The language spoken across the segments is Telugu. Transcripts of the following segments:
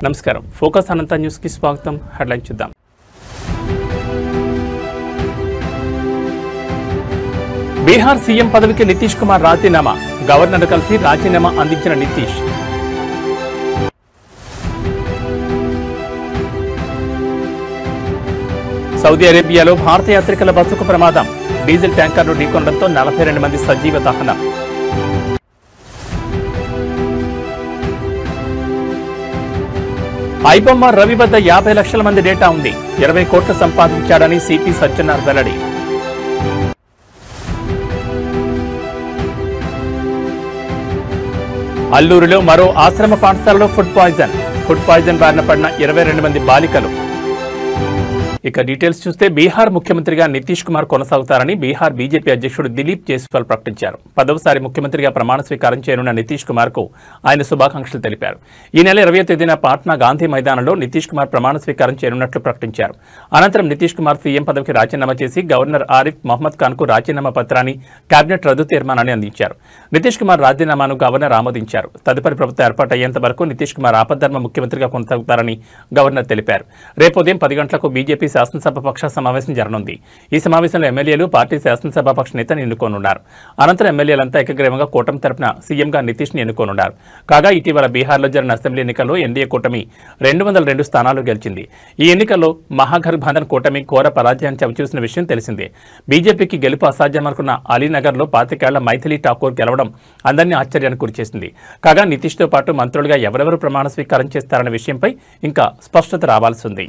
నమస్కారం ఫోకస్ అనంత న్యూస్ కి స్వాగతం. హెడ్లైన్ చూద్దాం. బీహార్ సీఎం పదవికి నితీష్ కుమార్ రాజీనామా. గవర్నర్ కలిసి రాజీనామా అందించిన నితీష్. సౌదీ అరేబియాలో భారత యాత్రికుల బస్సుకు ప్రమాదం. డీజిల్ ట్యాంకర్ను ఢీకొనడంతో 42 మంది సజీవ దహనం. ఐబొమ్మ రవి వద్ద 50 లక్షల మంది డేటా ఉంది. 20 కోట్లు సంపాదించాడని సిపి సజ్జనార్ వెల్లడి. అల్లూరులో మరో ఆశ్రమ పాఠశాలలో ఫుడ్ పాయిజన్ బారిన పడిన 22 మంది బాలికలు. ఇక డీటెయిల్స్ చూస్తే బీహార్ ముఖ్యమంత్రిగా నితీష్ కుమార్ కొనసాగుతారని బీహార్ బీజేపీ అధ్యక్షుడు దిలీప్ జైస్వాల్ ప్రకటించారు. 10వసారి ముఖ్యమంత్రిగా ప్రమాణ స్వీకారం చేయనున్న నితీష్ కుమార్ కు ఆయన శుభాకాంక్షలు తెలిపారు. ఈ నెల 20వ తేదీన పాట్నా గాంధీ మైదానంలో నితీష్ కుమార్ ప్రమాణ స్వీకారం చేయనున్నట్లు ప్రకటించారు. అనంతరం నితీష్ కుమార్ సీఎం పదవికి రాజీనామా చేసి గవర్నర్ ఆరిఫ్ మహ్మద్ ఖాన్ కు రాజీనామా పత్రాన్ని కేబినెట్ రద్దు తీర్మానాన్ని అందించారు. నితీష్ కుమార్ రాజీనామాను గవర్నర్ ఆమోదించారు. తదుపరి ప్రభుత్వం ఏర్పాటయ్యేంత వరకు నితీష్ కుమార్ ఆపద్ధర్మ ముఖ్యమంత్రిగా కొనసాగుతారని గవర్నర్ తెలిపారు. రేపు ఉదయం 10 గంటలకు బీజేపీ శాసనసభ పక్ష సమావేశం జరగనుంది. ఈ సమావేశంలో ఎమ్మెల్యేలు పార్టీ శాసనసభ పక్ష నేతను ఎన్నుకోనున్నారు. అనంతరం ఎమ్మెల్యేలంతా ఏకగ్రీవంగా కూటమి తరపున సీఎంగా నితీష్ ని ఎన్నుకోనున్నారు. కాగా ఇటీవల బీహార్లో జరిగిన అసెంబ్లీ ఎన్నికల్లో ఎన్డీఏ కూటమి 202 స్థానాలు గెలిచింది. ఈ ఎన్నికల్లో మహాగఠబంధన్ కూటమి ఘోర పరాజయాన్ని చవిచూసిన విషయం తెలిసిందే. బీజేపీకి గెలుపు అసాధ్యమనుకున్న అలీనగర్లో 25 ఏళ్ల మైథిలి ఠాకూర్ గెలవడం అందరినీ ఆశ్చర్యానికి గురిచేసింది. కాగా నితీష్తో పాటు మంత్రులుగా ఎవరెవరు ప్రమాణ స్వీకారం చేస్తారన్న విషయంపై ఇంకా స్పష్టత రావాల్సి ఉంది.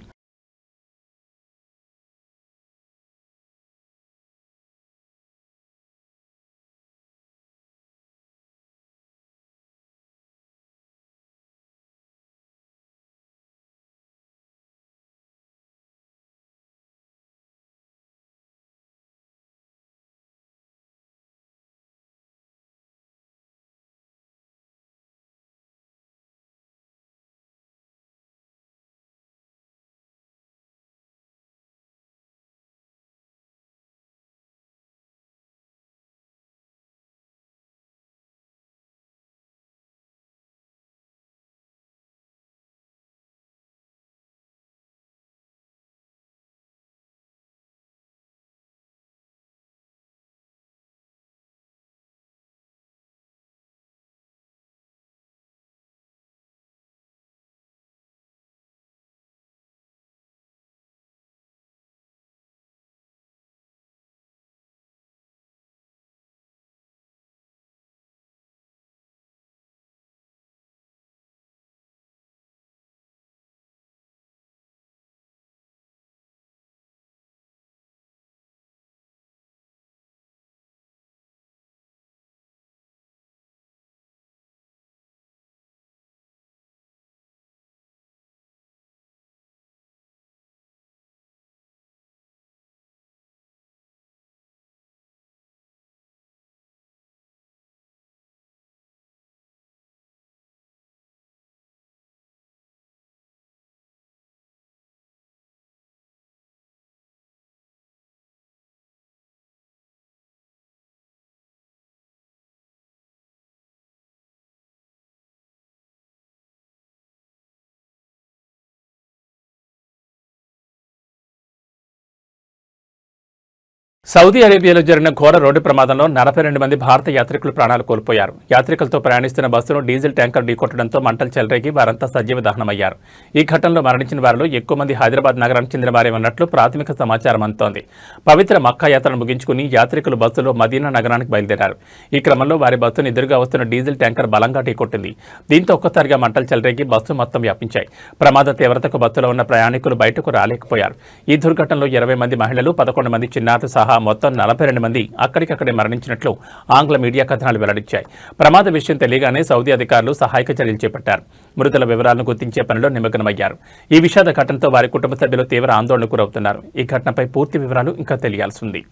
సౌదీ అరేబియాలో జరిగిన ఘోర రోడ్డు ప్రమాదంలో 42 మంది భారత యాత్రికులు ప్రాణాలు కోల్పోయారు. యాత్రికులతో ప్రయాణిస్తున్న బస్సును డీజిల్ ట్యాంకర్ ఢీకొట్టడంతో మంటలు చెలరేగి వారంతా సజీవ దహనమయ్యారు. ఈ ఘటనలో మరణించిన వారిలో ఎక్కువ మంది హైదరాబాద్ నగరానికి చెందిన వారే ఉన్నట్లు ప్రాథమిక సమాచారం అందుతోంది. పవిత్ర మక్కా యాత్రను ముగించుకుని యాత్రికులు బస్సులో మదీనా నగరానికి బయలుదేరారు. ఈ క్రమంలో వారి బస్సును ఎదురుగా వస్తున్న డీజిల్ ట్యాంకర్ బలంగా ఢీకొట్టింది. దీంతో ఒక్కసారిగా మంటలు చెలరేగి బస్సు మొత్తం వ్యాపించాయి. ప్రమాద తీవ్రతకు బస్సులో ఉన్న ప్రయాణికులు బయటకు రాలేకపోయారు. ఈ దుర్ఘటనలో 20 మంది మహిళలు, 11 మంది చిన్నారులు సహా మొత్తం 42 మంది అక్కడికక్కడే మరణించినట్లు ఆంగ్ల మీడియా కథనాలు వెల్లడించాయి. ప్రమాద విషయం తెలియగానే సౌదీ అధికారులు సహాయక చర్యలు చేపట్టారు. మృతుల వివరాలను గుర్తించే పనిలో నిమగ్నమయ్యారు. ఈ విషాద ఘటనతో వారి కుటుంబ సభ్యులు తీవ్ర ఆందోళనకు గురవుతున్నారు. ఈ ఘటనపై పూర్తి వివరాలు ఇంకా తెలియాల్సి ఉంది.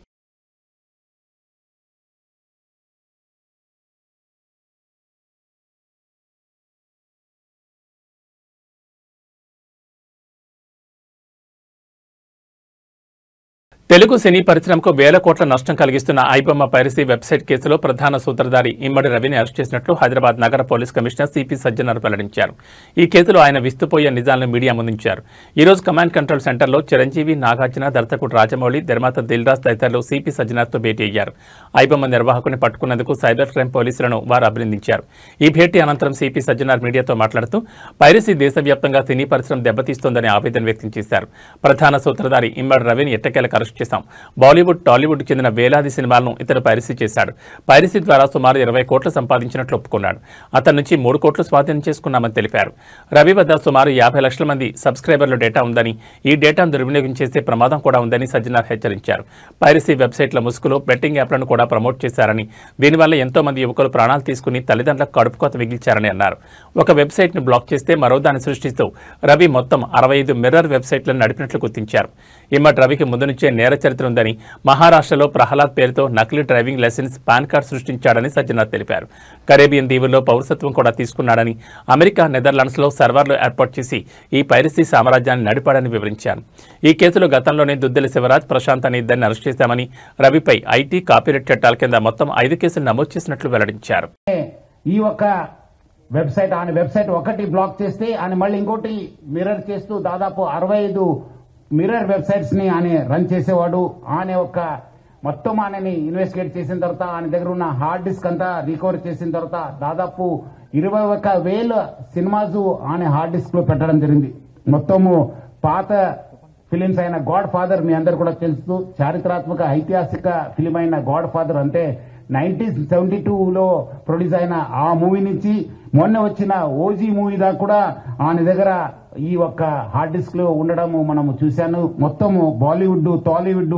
తెలుగు సినీ పరిశ్రమకు వేల కోట్ల నష్టం కలిగిస్తున్న ఐబొమ్మ పైరసీ వెబ్సైట్ కేసులో ప్రధాన సూత్రధారి ఇమ్మడి రవిని అరెస్ట్ చేసినట్లు హైదరాబాద్ నగర పోలీస్ కమిషనర్ సిపి సజ్జనార్ వెల్లడించారు. ఈ కేసులో ఆయన విస్తుపోయే నిజాలను మీడియా ముందుంచారు. ఈ రోజు కమాండ్ కంట్రోల్ సెంటర్లో చిరంజీవి, నాగార్జున, దర్శకుడు రాజమౌళి, నిర్మాత దిల్రాజ్ తదితరులు సిపి సజ్జనార్తో భేటీ అయ్యారు. ఐబొమ్మ నిర్వాహకుని పట్టుకున్నందుకు సైబర్ క్రైమ్ పోలీసులను వారు అభినందించారు. ఈ భేటీ అనంతరం సిపి సజ్జనార్ మీడియాతో మాట్లాడుతూ పైరసీ దేశవ్యాప్తంగా సినీ పరిశ్రమ దెబ్బతీస్తోందని ఆవేదన వ్యక్తం చేశారు. ప్రధాన సూత్రధారి ఇమ్మడి రవిని ఎట్టకేలకు అరెస్ట్ చేశాం. బాలీవుడ్, టాలీవుడ్ చెందిన వేలాది సినిమాలను ఇతడు పైరసీ చేశాడు. పైరసీ ద్వారా సుమారు 20 కోట్లు సంపాదించినట్లు ఒప్పుకున్నాడు. అతని నుంచి 3 కోట్లు స్వాధీనం చేసుకున్నామని తెలిపారు. రవి వద్ద సుమారు 50 లక్షల మంది సబ్స్క్రైబర్ల డేటా ఉందని, ఈ డేటాను దుర్వినియోగం చేసే ప్రమాదం కూడా ఉందని సజ్జనార్ హెచ్చరించారు. పైరసీ వెబ్సైట్ల ముసుగులో బెట్టింగ్ యాప్లను కూడా ప్రమోట్ చేశారని, దీనివల్ల ఎంతో మంది యువకులు ప్రాణాలు తీసుకుని తల్లిదండ్రులకు కడుపుకోత మిగిల్చారని అన్నారు. ఒక వెబ్సైట్ను బ్లాక్ చేస్తే మరో దాన్ని సృష్టిస్తూ రవి మొత్తం 65 మిర్రర్ వెబ్సైట్లను నడిపినట్లు గుర్తించారు. ఇమ్మడి రవికి ముందు నుంచే నేర చరిత్ర ఉందని, మహారాష్ట్రలో ప్రహ్లాద్ పేరుతో నకిలీ డ్రైవింగ్ లైసెన్స్, పాన్ కార్డు సృష్టించాడని సజ్జనార్ తెలిపారు. కరేబియన్ దీవుల్లో పౌరసత్వం కూడా తీసుకున్నాడని, అమెరికా, నెదర్లాండ్స్లో సర్వర్లు ఏర్పాటు చేసి ఈ పైరసీ సామ్రాజ్యాన్ని నడిపాడని వివరించారు. ఈ కేసులో గతంలోనే దుద్దెల శివరాజ్, ప్రశాంత్ అనే ఇద్దరిని అరెస్ట్ చేశామని, రవిపై ఐటీ, కాపీరైట్ చట్టాల కింద మొత్తం 5 కేసులు నమోదు చేసినట్లు వెల్లడించారు. ఈ ఒక వెబ్సైట్ ఆయన వెబ్సైట్ ఒకటి బ్లాక్ చేస్తే ఆయన మళ్ళీ ఇంకోటి మిర్రర్ చేస్తూ దాదాపు 65 మిర్రర్ వెబ్సైట్స్ ని ఆయన రన్ చేసేవాడు. ఆయన ఒక మొత్తం ఆయనని ఇన్వెస్టిగేట్ చేసిన తర్వాత ఆయన దగ్గర ఉన్న హార్డ్ డిస్క్ అంతా రికవర్ చేసిన తర్వాత దాదాపు 21,000 సినిమాస్ ఆయన హార్డ్ డిస్క్ లో పెట్టడం జరిగింది. మొత్తము పాత ఫిలిమ్స్ అయిన గాడ్ ఫాదర్ మీ అందరు కూడా తెలుసు, చారిత్రాత్మక ఐతిహాసిక ఫిలిం అయిన గాడ్ ఫాదర్ అంటే 1972లో ప్రొడ్యూస్ అయిన ఆ మూవీ నుంచి మొన్న వచ్చిన ఓజీ మూవీ దాకా కూడా ఆయన దగ్గర ఈ ఒక్క హార్డ్ డిస్క్ లో ఉండడం మనము చూశాను. మొత్తము బాలీవుడ్, టాలీవుడ్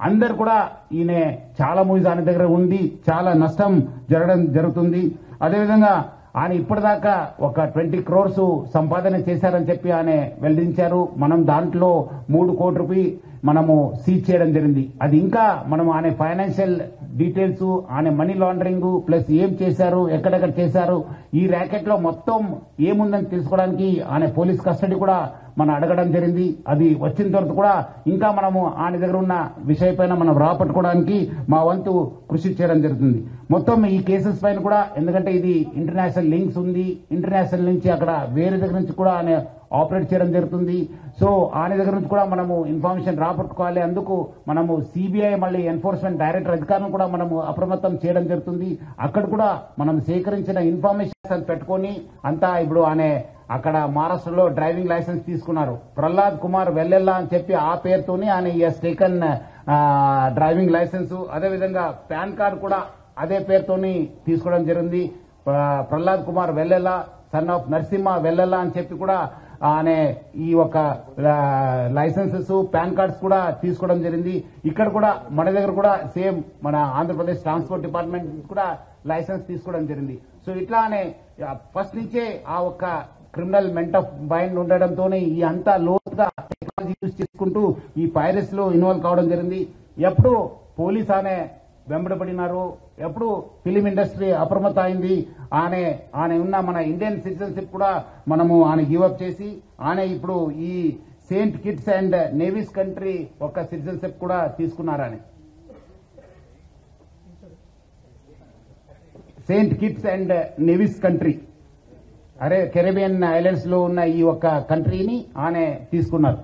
అందరు కూడా ఈయన చాలా మూవీస్ ఆయన దగ్గర ఉంది, చాలా నష్టం జరగడం జరుగుతుంది. అదేవిధంగా ఆయన ఇప్పటిదాకా ఒక 20 crores సంపాదన చేశారని చెప్పి ఆయన వెల్లడించారు. మనం దాంట్లో 3 కోట్ల రూపాయలు మనము సీజ్ చేయడం జరిగింది. అది ఇంకా మనం ఆయన ఫైనాన్షియల్ డీటెయిల్స్, ఆయన మనీ లాండరింగ్ ప్లస్ ఏం చేశారు, ఎక్కడెక్కడ చేశారు, ఈ ర్యాకెట్ లో మొత్తం ఏముందని తెలుసుకోవడానికి ఆయన పోలీస్ కస్టడీ కూడా మనం అడగడం జరిగింది. అది వచ్చిన తర్వాత కూడా ఇంకా మనము ఆయన దగ్గర ఉన్న విషయం పైన మనం రాపట్టుకోవడానికి మా వంతు కృషి చేయడం జరుగుతుంది. మొత్తం ఈ కేసెస్ పైన కూడా, ఎందుకంటే ఇది ఇంటర్నేషనల్ లింక్స్ ఉంది, ఇంటర్నేషనల్ నుంచి అక్కడ వేరే దగ్గర నుంచి కూడా ఆయన ఆపరేట్ చేయడం జరుగుతుంది. సో ఆయన దగ్గర నుంచి కూడా మనము ఇన్ఫర్మేషన్ రాపట్టుకోవాలి. అందుకు మనము సిబిఐ మళ్ళీ ఎన్ఫోర్స్మెంట్ డైరెక్టర్ అధికారులను కూడా మనము అప్రమత్తం చేయడం జరుగుతుంది. అక్కడ కూడా మనం సేకరించిన ఇన్ఫర్మేషన్ పెట్టుకొని అంతా ఇప్పుడు ఆయన అక్కడ మహారాష్ట్రలో డ్రైవింగ్ లైసెన్స్ తీసుకున్నారు. ప్రహ్లాద్ కుమార్ వెల్లెల్లా అని చెప్పి ఆ పేరుతోనే ఆయన టేకన్ డ్రైవింగ్ లైసెన్స్, అదేవిధంగా పాన్ కార్డు కూడా అదే పేరుతోని తీసుకోవడం జరిగింది. ప్రహ్లాద్ కుమార్ వెల్లెల్లా, సన్ ఆఫ్ నరసింహ వెల్లెల్లా అని చెప్పి కూడా ఆయన ఈ ఒక లైసెన్సెస్, పాన్ కార్డ్స్ కూడా తీసుకోవడం జరిగింది. ఇక్కడ కూడా మన దగ్గర కూడా సేమ్ మన ఆంధ్రప్రదేశ్ ట్రాన్స్పోర్ట్ డిపార్ట్మెంట్ కూడా లైసెన్స్ తీసుకోవడం జరిగింది. సో ఇట్లానే ఫస్ట్ నుంచే ఆ ఒక్క క్రిమినల్ మెంట్ ఆఫ్ మైండ్ ఉండడంతోనే ఈ అంతా లోతుగా టెక్నాలజీ యూజ్ చేసుకుంటూ ఈ పైరసీ లో ఇన్వాల్వ్ కావడం జరిగింది. ఎప్పుడు పోలీస్ ఆనే వెంబడబడినారు, ఎప్పుడు ఫిలిం ఇండస్ట్రీ అప్రమత్త అయింది. ఆయన ఉన్న మన ఇండియన్ సిటిజన్షిప్ కూడా మనము ఆయన గివప్ చేసి ఆయన ఇప్పుడు ఈ Saint Kitts and navies country ఒక సిటిజన్షిప్ కూడా తీసుకున్నారని. Saint Kitts and navies country Caribbean islands లో ఉన్న ఈ ఒక్క కంట్రీని ఆయన తీసుకున్నారు.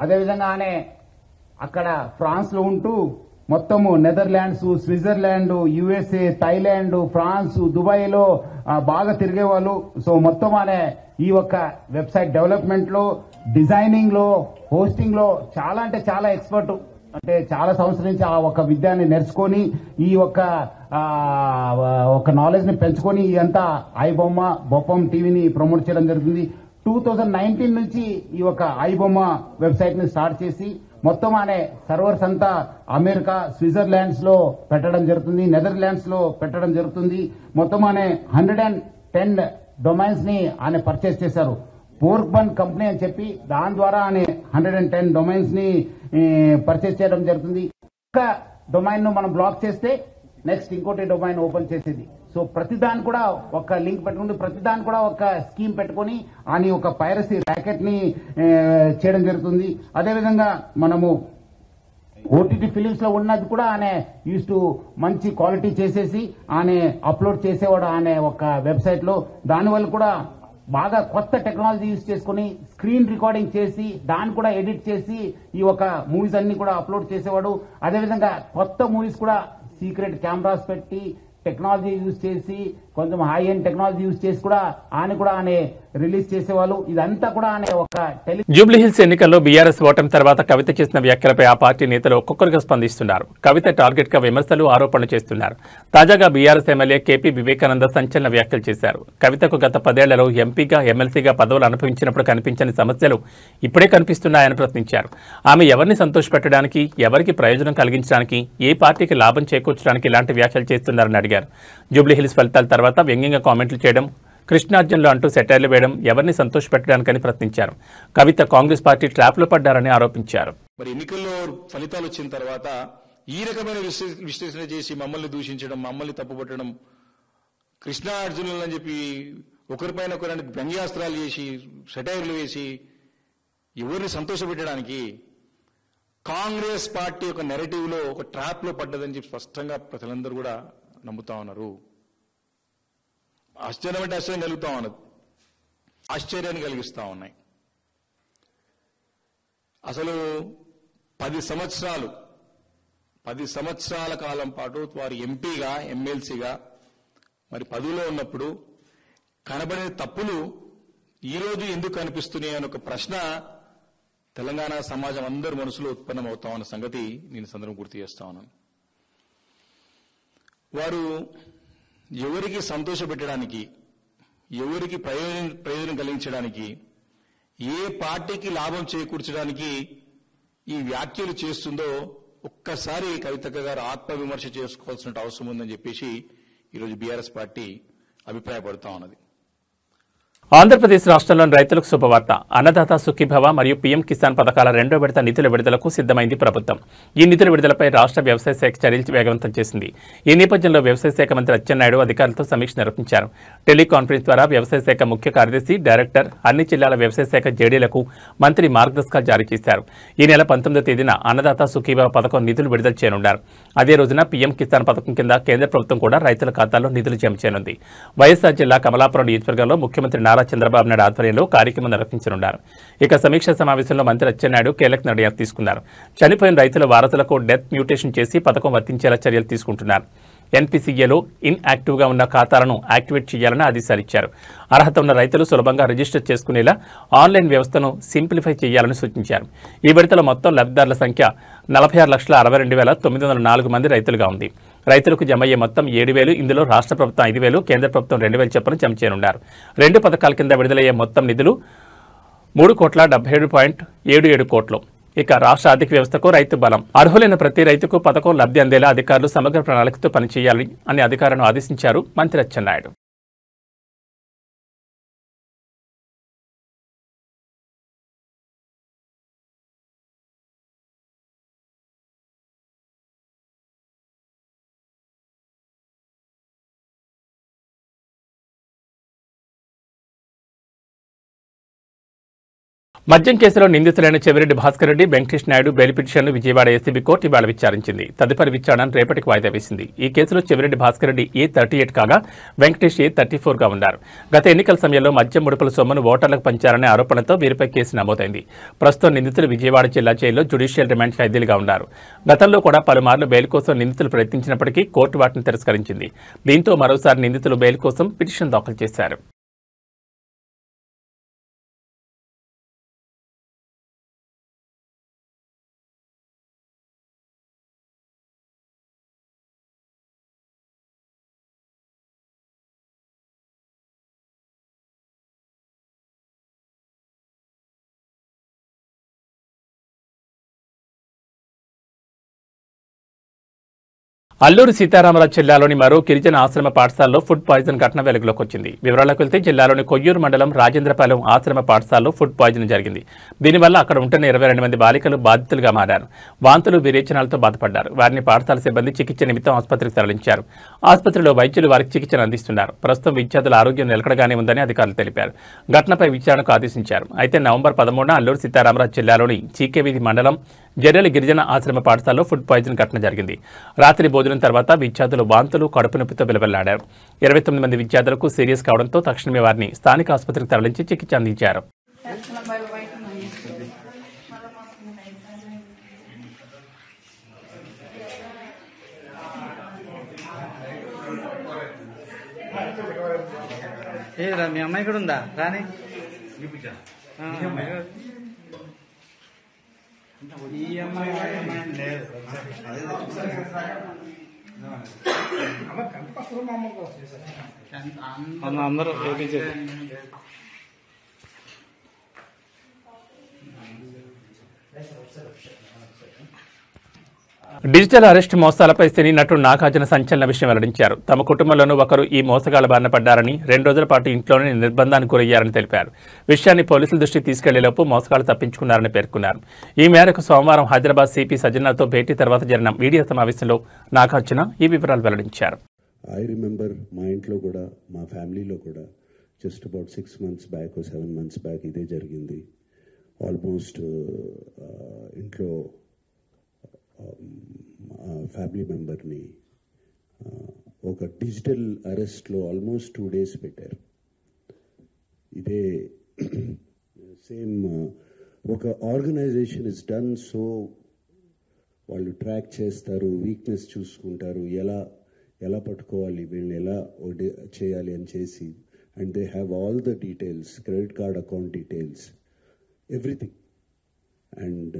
అదేవిధంగా ఆయన అక్కడ ఫ్రాన్స్ లో ఉంటూ మొత్తము Netherlands, Switzerland, USA, Thailand, France, Dubai లో బాగా తిరిగేవాళ్ళు. సో మొత్తం ఆయన ఈ ఒక్క వెబ్సైట్ డెవలప్మెంట్ లో, డిజైనింగ్ లో, హోస్టింగ్ లో చాలా అంటే చాలా ఎక్స్పర్ట్. అంటే చాలా సంవత్సరం నుంచి ఆ ఒక విద్యాన్ని నేర్చుకొని ఈ ఒక నాలెడ్జ్ ని పెంచుకొని ఇదంతా ఐబొమ్మ, బొప్పం టీవీని ప్రమోట్ చేయడం జరుగుతుంది. 2019 నుంచి ఈ ఒక ఐబొమ్మ వెబ్సైట్ ని స్టార్ట్ చేసి మొత్తం అనే సర్వర్స్ అంతా అమెరికా, స్విట్జర్లాండ్స్ లో పెట్టడం జరుగుతుంది, నెదర్లాండ్స్ లో పెట్టడం జరుగుతుంది. మొత్తం అనే 110 డొమైన్స్ ని ఆయన పర్చేస్ చేశారు. పోర్క్బన్ కంపెనీ అని చెప్పి దాని ద్వారా ఆయన 110 డొమైన్స్ ని పర్చేస్ చేయడం జరుగుతుంది. ఒక డొమైన్ ను మనం బ్లాక్ చేస్తే నెక్స్ట్ ఇంకోటి డొమైన్ ఓపెన్ చేసేది. సో ప్రతిదాని కూడా ఒక లింక్ పెట్టుకుని ప్రతిదాని కూడా ఒక స్కీమ్ పెట్టుకుని అని ఒక పైరసీ ర్యాకెట్ ని చేయడం జరుగుతుంది. అదేవిధంగా మనము ఓటీటీ ఫిలిమ్స్ లో ఉన్నది కూడా ఆయన యూస్ టు మంచి క్వాలిటీ చేసేసి ఆయన అప్లోడ్ చేసేవాడు ఆయన ఒక వెబ్సైట్ లో. దానివల్ల కూడా బాగా కొత్త టెక్నాలజీ యూజ్ చేసుకుని స్క్రీన్ రికార్డింగ్ చేసి దాన్ని కూడా ఎడిట్ చేసి ఈ ఒక మూవీస్ అన్ని కూడా అప్లోడ్ చేసేవాడు. అదేవిధంగా కొత్త మూవీస్ కూడా సీక్రెట్ కెమెరాస్ పెట్టి టెక్నాలజీ యూజ్ చేసి కొంచెం హై ఎండ్ టెక్నాలజీ యూజ్ చేసి కూడా ఆయన రిలీజ్ చేసేవాళ్ళు. ఇదంతా కూడా ఆయన ఒక జూబ్లీహిల్స్ ఎన్నికల్లో బీఆర్ఎస్ ఓటమి తర్వాత కవిత చేసిన వ్యాఖ్యలపై ఆ పార్టీ నేతలు ఒక్కొక్కరుగా స్పందిస్తున్నారు. కవిత టార్గెట్ గా విమర్శలు, ఆరోపణలు చేస్తున్నారు. తాజాగా బీఆర్ఎస్ ఎమ్మెల్యే కేపీ వివేకానంద సంచలన వ్యాఖ్యలు చేశారు. కవితకు గత 10 ఏళ్లలో ఎంపీగా, ఎమ్మెల్సీగా పదవులు అనుభవించినప్పుడు కనిపించని సమస్యలు ఇప్పుడే కనిపిస్తున్నాయని ప్రశ్నించారు. ఆమె ఎవరిని సంతోషపెట్టడానికి, ఎవరికి ప్రయోజనం కలిగించడానికి, ఏ పార్టీకి లాభం చేకూర్చడానికి ఇలాంటి వ్యాఖ్యలు చేస్తున్నారని అడిగారు. జూబ్లీహిల్స్ ఫలితాల తర్వాత వ్యంగ్యంగా కామెంట్లు చేయడం, కృష్ణార్జున్లు అంటూ సెటైర్లు వేయడం ఎవరిని సంతోషపెట్టడానికని ప్రశ్నించారు. కవిత కాంగ్రెస్ పార్టీ ట్రాప్లో పడ్డారని ఆరోపించారు. మరి ఎన్నికల్లో ఫలితాలు వచ్చిన తర్వాత ఈ రకమైన విశ్లేషణ చేసి మమ్మల్ని దూషించడం, మమ్మల్ని తప్పుపట్టడం, కృష్ణార్జునులు అని చెప్పి ఒకరిపైన ఒకరిని వ్యంగ్యాస్త్రాలు చేసి సెటైర్లు వేసి ఎవరిని సంతోషపెట్టడానికి కాంగ్రెస్ పార్టీ ఒక నెరేటివ్ లో ఒక ట్రాప్ లో పడ్డదని చెప్పి స్పష్టంగా ప్రజలందరూ కూడా నమ్ముతా ఉన్నారు. ఆశ్చర్యం అంటే ఆశ్చర్యం కలుగుతా ఉన్నది, ఆశ్చర్యాన్ని కలిగిస్తా ఉన్నాయి. అసలు 10 సంవత్సరాల కాలం పాటు వారు ఎంపీగా, ఎమ్మెల్సీగా మరి పదవిలో ఉన్నప్పుడు కనబడే తప్పులు ఈరోజు ఎందుకు కనిపిస్తున్నాయి అని ఒక ప్రశ్న తెలంగాణ సమాజం అందరి మనసులో ఉత్పన్నమవుతామన్న సంగతి నేను సందర్భం గుర్తు చేస్తా ఉన్నాను. వారు ఎవరికి సంతోషపెట్టడానికి, ఎవరికి ప్రయోజనం కలిగించడానికి, ఏ పార్టీకి లాభం చేకూర్చడానికి ఈ వ్యాఖ్యలు చేస్తుందో ఒక్కసారి కవితక్క గారు ఆత్మవిమర్శ చేసుకోవాల్సిన అవసరం ఉందని చెప్పేసి ఈరోజు బీఆర్ఎస్ పార్టీ అభిప్రాయపడుతా ఉన్నది. ఆంధ్రప్రదేశ్ రాష్ట్రంలోని రైతులకు శుభవార్త. అన్నదాత సుఖీభవ మరియు పీఎం కిసాన్ పథకాల 2వ విడత నిధుల విడుదలకు సిద్ధమైంది ప్రభుత్వం. ఈ నిధుల విడుదలపై రాష్ట్ర వ్యవసాయ శాఖ చర్యలు వేగవంతం చేసింది. ఈ నేపథ్యంలో వ్యవసాయ శాఖ మంత్రి అచ్చెన్నాయుడు అధికారులతో సమీక్ష నిర్వహించారు. టెలికాన్ఫరెన్స్ ద్వారా వ్యవసాయ శాఖ ముఖ్య కార్యదర్శి, డైరెక్టర్, అన్ని జిల్లాల వ్యవసాయ శాఖ జేడీలకు మంత్రి మార్గదర్శకాలు జారీ చేశారు. ఈ నెల 19వ తేదీన అన్నదాత సుఖీభవ పథకం నిధులు విడుదల చేయనున్నారు. అదే రోజున పీఎం కిసాన్ పథకం కింద కేంద్ర ప్రభుత్వం కూడా రైతుల ఖాతాల్లో నిధులు జమ చేయనుంది. వైఎస్ఆర్ జిల్లా కమలాపురం నియోజకవర్గంలో ముఖ్యమంత్రి నారా చంద్రబాబు నాయుడు ఆధ్వర్యంలో కార్యక్రమం నిర్వహించనున్నారు. ఇక సమీక్షా సమావేశంలో మంత్రి అచ్చెన్నాయుడు కీలక నిర్ణయాలు తీసుకున్నారు. చనిపోయిన రైతుల వారసులకు డెత్ మ్యూటేషన్ చేసి పథకం వర్తించేలా చర్యలు తీసుకుంటున్నారు. ఎన్పీసీఏలో ఇన్యాక్టివ్గా ఉన్న ఖాతాలను యాక్టివేట్ చేయాలని ఆదేశాలిచ్చారు. అర్హత ఉన్న రైతులు సులభంగా రిజిస్టర్ చేసుకునేలా ఆన్లైన్ వ్యవస్థను సింప్లిఫై చేయాలని సూచించారు. ఈ విడతలో మొత్తం లబ్ధిదారుల సంఖ్య 46,62,904 మంది రైతులుగా ఉంది. రైతులకు జమ అయ్యే మొత్తం 7,000. ఇందులో రాష్ట్ర ప్రభుత్వం 5,000, కేంద్ర ప్రభుత్వం 2,000 చొప్పున జమ చేయనున్నారు. 2 పథకాల కింద విడుదలయ్యే మొత్తం నిధులు 3,77.77 కోట్లు. ఇక రాష్ట్ర ఆర్థిక వ్యవస్థకు రైతు బలం. అర్హులైన ప్రతి రైతుకు పథకం లబ్ధి అందేలా అధికారులు సమగ్ర ప్రణాళికతో పనిచేయాలని అని అధికారులను ఆదేశించారు మంత్రి అచ్చెన్నాయుడు. మద్యం కేసులో నిందితులైన చెవిరెడ్డి భాస్కర్ రెడ్డి, వెంకటేష్ నాయుడు బెయిల్ పిటిషన్ను విజయవాడ ఏసీబీ కోర్టు ఇవాళ విచారించింది. తదుపరి విచారణను రేపటికి వాయిదా వేసింది. ఈ కేసులో చెవిరెడ్డి భాస్కర్ రెడ్డి A38 కాగా వెంకటేష్ A34గా ఉన్నారు. గత ఎన్నికల సమయంలో మద్యం ముడుపుల సొమ్మును ఓటర్లకు పంచారనే ఆరోపణలతో వీరిపై కేసు నమోదైంది. ప్రస్తుతం నిందితులు విజయవాడ జిల్లా జైల్లో జ్యుడిషియల్ రిమాండ్ ఖైదీలుగా ఉన్నారు. గతంలో కూడా పలుమార్లు బెయిల్ కోసం నిందితులు ప్రయత్నించినప్పటికీ కోర్టు వాటిని తిరస్కరించింది. దీంతో మరోసారి నిందితులు బెయిల్ కోసం పిటిషన్ దాఖలు చేశారు. అల్లూరు సీతారామరాజు జిల్లాలోని మరో గిరిజన ఆశ్రమ పాఠశాలలో ఫుడ్ పాయిజన్ ఘటన వెలుగులోకి వచ్చింది. వివరాలకు వెళ్తే జిల్లాలోని కొయ్యూరు మండలం రాజేంద్రపాలెం ఆశ్రమ పాఠశాలలో ఫుడ్ పాయిజన్ జరిగింది. దీనివల్ల అక్కడ ఉంటున్న 22 మంది బాలికలు బాధితులుగా మారారు. వాంతులు విరేచనాలతో బాధపడ్డారు. వారిని పాఠశాల సిబ్బంది చికిత్స నిమిత్తం ఆసుపత్రికి తరలించారు. ఆసుపత్రిలో వైద్యులు వారికి చికిత్సను అందిస్తున్నారు. ప్రస్తుతం విద్యార్థుల ఆరోగ్యం నిలకడగానే ఉందని అధికారులు తెలిపారు. ఘటనపై విచారణకు ఆదేశించారు. అయితే నవంబర్ 13న అల్లూరు సీతారామరాజు జిల్లాలోని చీకేవీధి మండలం జర్రెల గిరిజన ఆశ్రమ పాఠశాలలో ఫుడ్ పాయిజన్ ఘటన జరిగింది. రాత్రి భోజనం తర్వాత విద్యార్థులు వాంతులు కడుపు నొప్పితో విలవెల్లాడారు. 29 మంది విద్యార్థులకు సీరియస్ కావడంతో తక్షణమే వారిని స్థానిక ఆసుపత్రికి తరలించి చికిత్స అందించారు. మీ అమ్మాయి కూడా ఉందా రాని ఈ అమ్మాయి లేదు అందరూ డిజిటల్ అరెస్ట్ మోసాలపై సినీ నటుడు నాగార్జున సంచలన విషయం వెల్లడించారు. తమ కుటుంబంలోనూ ఒకరు ఈ మోసగాళ్ల బారిన పడ్డారని, 2 రోజుల పాటు ఇంట్లోనే నిర్బంధానికి గురయ్యారని తెలిపారు. విషయాన్ని పోలీసుల దృష్టికి తీసుకెళ్లేలోపు మోసగాళ్లు తప్పించుకున్నారని పేర్కొన్నారు. ఈ మేరకు సోమవారం హైదరాబాద్ సిపి సజ్జనార్తో భేటీ తర్వాత జరిగిన మీడియా సమావేశంలో నాగార్జున ఈ వివరాలు వెల్లడించారు. ఐ రిమెంబర్ మా ఇంట్లో కూడా, మా ఫ్యామిలీలో కూడా just about 6 months back 7 months back ఇదే జరిగింది. ఆల్మోస్ట్ ఇంట్లో ఫ్యామిలీ మెంబర్ని ఒక డిజిటల్ అరెస్ట్లో ఆల్మోస్ట్ 2 days పెట్టారు. ఇదే సేమ్ ఒక ఆర్గనైజేషన్ ఇస్ డన్. సో వాళ్ళు ట్రాక్ చేస్తారు, వీక్నెస్ చూసుకుంటారు, ఎలా పట్టుకోవాలి, వీళ్ళని ఎలా చేయాలి అని చేసి, and they have all the details, credit card account details, everything. And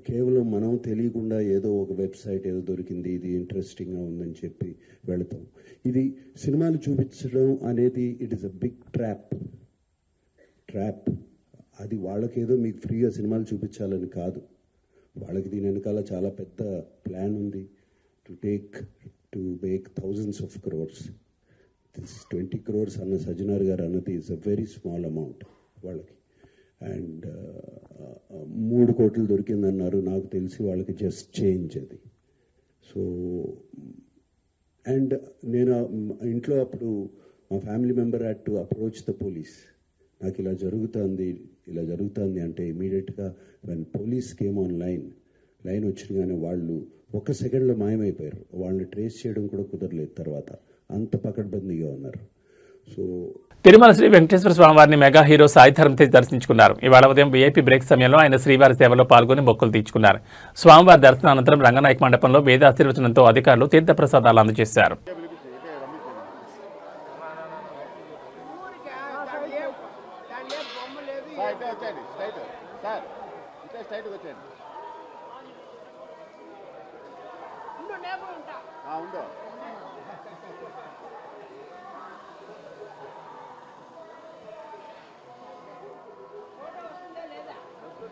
కేవలం మనం తెలియకుండా ఏదో ఒక వెబ్సైట్ ఏదో దొరికింది, ఇది ఇంట్రెస్టింగ్గా ఉందని చెప్పి వెళతాం. ఇది సినిమాలు చూపించడం అనేది it is a big trap. అది వాళ్ళకేదో మీకు ఫ్రీగా సినిమాలు చూపించాలని కాదు, వాళ్ళకి దీని వెనకాల చాలా పెద్ద ప్లాన్ ఉంది. To make thousands of crores. This 20 crores అన్న సజ్జనార్ గారు అన్నది is a very small amount వాళ్ళకి. అండ్ 3 కోట్లు దొరికిందన్నారు. నాకు తెలిసి వాళ్ళకి జస్ట్ చేంజ్ అది. సో అండ్ నేను ఇంట్లో అప్పుడు మా family member had to approach the police. నాకు ఇలా జరుగుతుంది అంటే ఇమీడియట్గా when police came on line వచ్చినగానే వాళ్ళు 1 సెకండ్లో మాయమైపోయారు. వాళ్ళని ట్రేస్ చేయడం కూడా కుదరలేదు. తర్వాత అంత పకడ్బందీగా ఉన్నారు. సో తిరుమల శ్రీ వెంకటేశ్వర స్వామివారిని మెగా హీరో సాయి ధరమ్ తేజ్ దర్శించుకున్నారు. ఇవాళ ఉదయం వీఐపీ బ్రేక్ సమయంలో ఆయన శ్రీవారి సేవలో పాల్గొని మొక్కులు తీర్చుకున్నారు. స్వామివారి దర్శనం అనంతరం రంగనాయక మండపంలో వేద ఆశీర్వచనంతో అధికారులు తీర్థప్రసాదాలు అందజేశారు.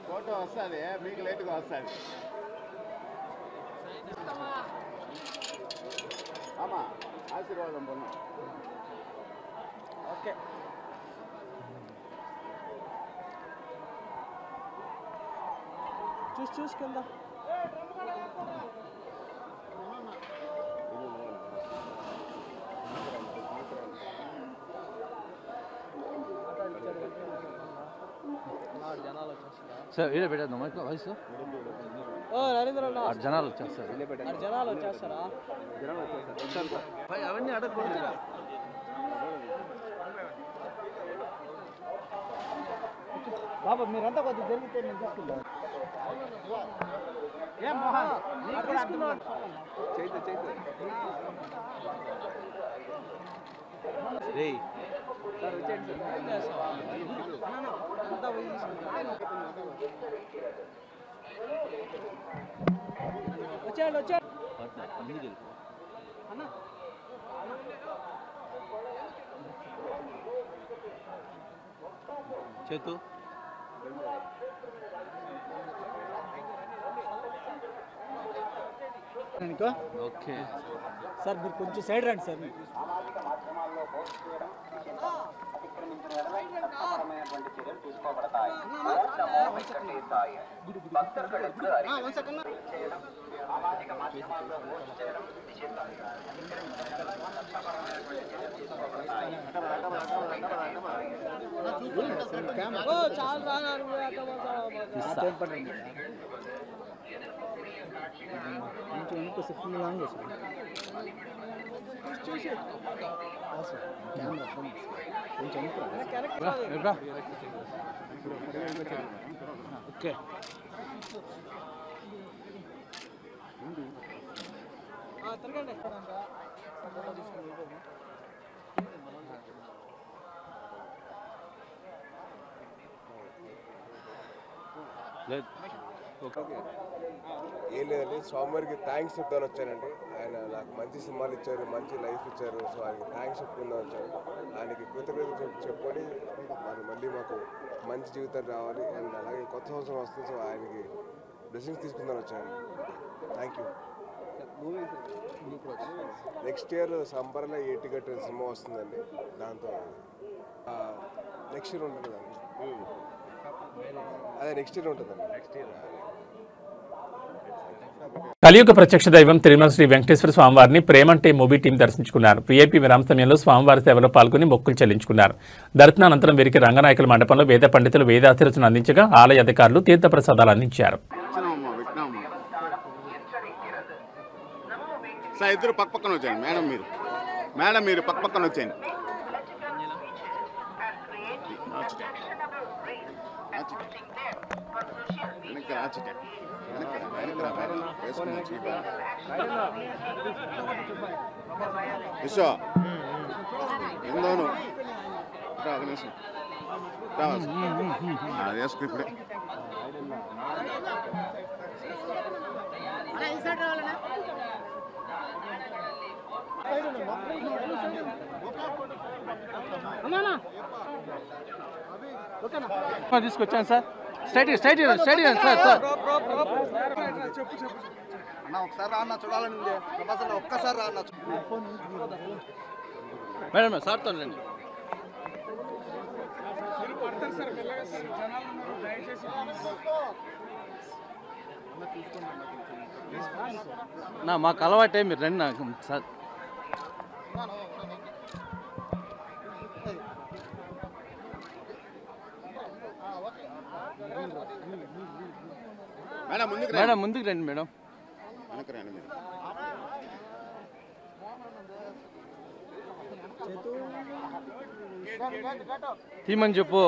ఫోటో వస్తుంది, మీకు లేట్గా వస్తుంది. ఆమా ఆశీర్వాదం పొందాం. ఓకే చూసుకుందా. సార్ వీడియో పెట్టేద్దాం వయసు జనాలు వచ్చేస్తారా అవన్నీ అడగకూడదు. బాబా మీరంతా కొద్దిగా జరిగితే నేను తీసుకుంటాను. వచ్చాడు చేతు ఓకే సార్, మీరు కొంచెం సైడ్ రండి సార్. ఓకే ఏం లేదండి, స్వామివారికి థ్యాంక్స్ చెప్తాను వచ్చానండి. ఆయన నాకు మంచి సినిమాలు ఇచ్చారు, మంచి లైఫ్ ఇచ్చారు. సో ఆయనకి థ్యాంక్స్ చెప్పుకుందాం వచ్చాను. ఆయనకి కృతజ్ఞతలు చెప్పుకొని మరి మళ్ళీ మాకు మంచి జీవితం రావాలి. అండ్ అలాగే కొత్త సంవత్సరం వస్తుంది, సో ఆయనకి బ్లెస్సింగ్స్ తీసుకుందాం వచ్చాను. Thank you. నెక్స్ట్ ఇయర్ సంబర్లో ఏటిగట్టు సినిమా వస్తుందండి. దాంతో నెక్స్ట్ ఇయర్ ఉంటుంది కదండి. అదే నెక్స్ట్ ఇయర్ ఉంటుందండి. నెక్స్ట్ ఇయర్ కలియుగ ప్రత్యక్ష దైవం తిరుమల శ్రీ వెంకటేశ్వర స్వామివారిని ప్రేమంటే మూవీ టీం దర్శించుకున్నారు. వీఐపీ విరామ సమయంలో స్వామివారి సేవలో పాల్గొని మొక్కులు చెల్లించుకున్నారు. దర్శనానంతరం వీరికి రంగనాయకుల మండపంలో వేద పండితులు వేదాశీర్వచన అందించగా ఆలయ అధికారులు తీర్థప్రసాదాలు అందించారు. సార్ ఇద్దరు పక్క పక్కన వచ్చాయండి. మేడం మీరు పక్క పక్కన వచ్చాయండి. విశ్వ ఎందోను అది వేసుకు ఇప్పుడే. తీసుకొచ్చాను sir. Straight straight straight sir. Sir అన్న ఒకసారి రా అన్న, చూడాలని ఉంది. ఒక్కసారి రా అన్న. మేడం సార్తో రండి. మాకు అలవాటే, మీరు రండి నాకు సార్. మేడం ముందుకు రండి. మేడం తీమని చెప్పు.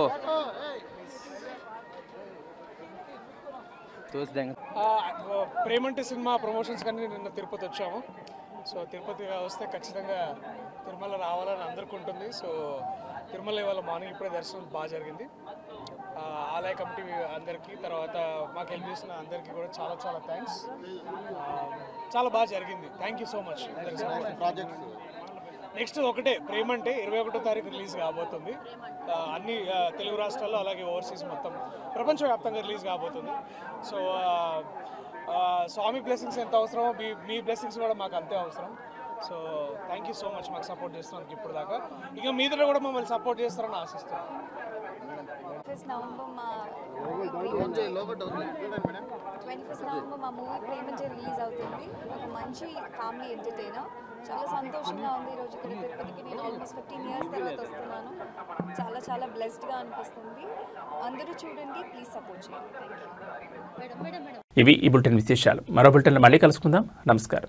ప్రేమంటే సినిమా ప్రమోషన్స్ కానీ నిన్న తిరుపతి వచ్చాము. సో తిరుపతి వస్తే ఖచ్చితంగా తిరుమల రావాలని అందరికీ ఉంటుంది. సో తిరుమల ఇవాళ మార్నింగ్ ఇప్పుడే దర్శనం బాగా జరిగింది. ఆలయ కమిటీ అందరికీ, తర్వాత మాకు హెల్ప్ చేసిన అందరికీ కూడా చాలా చాలా థ్యాంక్స్. చాలా బాగా జరిగింది. Thank you so much. Projects next ఒకటే ప్రేమంటే 21వ తారీఖు రిలీజ్ కాబోతుంది. అన్ని తెలుగు రాష్ట్రాల్లో అలాగే ఓవర్సీస్ మొత్తం ప్రపంచవ్యాప్తంగా రిలీజ్ కాబోతుంది. సో స్వామి బ్లెస్సింగ్స్ ఎంత అవసరమో మీ బ్లెస్సింగ్స్ కూడా మాకు అంతే అవసరం. So thank you so much మాకు సపోర్ట్ చేస్తున్నందుకు ఇప్పుడు దాకా. ఇక మీదలో కూడా మమ్మల్ని సపోర్ట్ చేస్తారని ఆశిస్తున్నాను. నవంబర్ మా 21 నవంబర్ మా మూవీ ప్రేమంటే రిలీజ్ అవుతుంది. ఒక మంచి ఫ్యామిలీ ఎంటర్టైనర్. చాలా సంతోషంగా ఉంది. ఈరోజు ఇక్కడ తిరుపతికి నేను ఆల్మోస్ట్ 15 ఇయర్స్ తర్వాత వస్తున్నాను. చాలా చాలా బ్లెస్డ్గా అనిపిస్తుంది. అందరూ చూడండి, ప్లీజ్ సపోర్ట్ చేయండి. Thank you. ఇవి ఈ బులెటిన్ విశేషాలు. మరో బులెటిన్లో మళ్ళీ కలుసుకుందాం. నమస్కారం.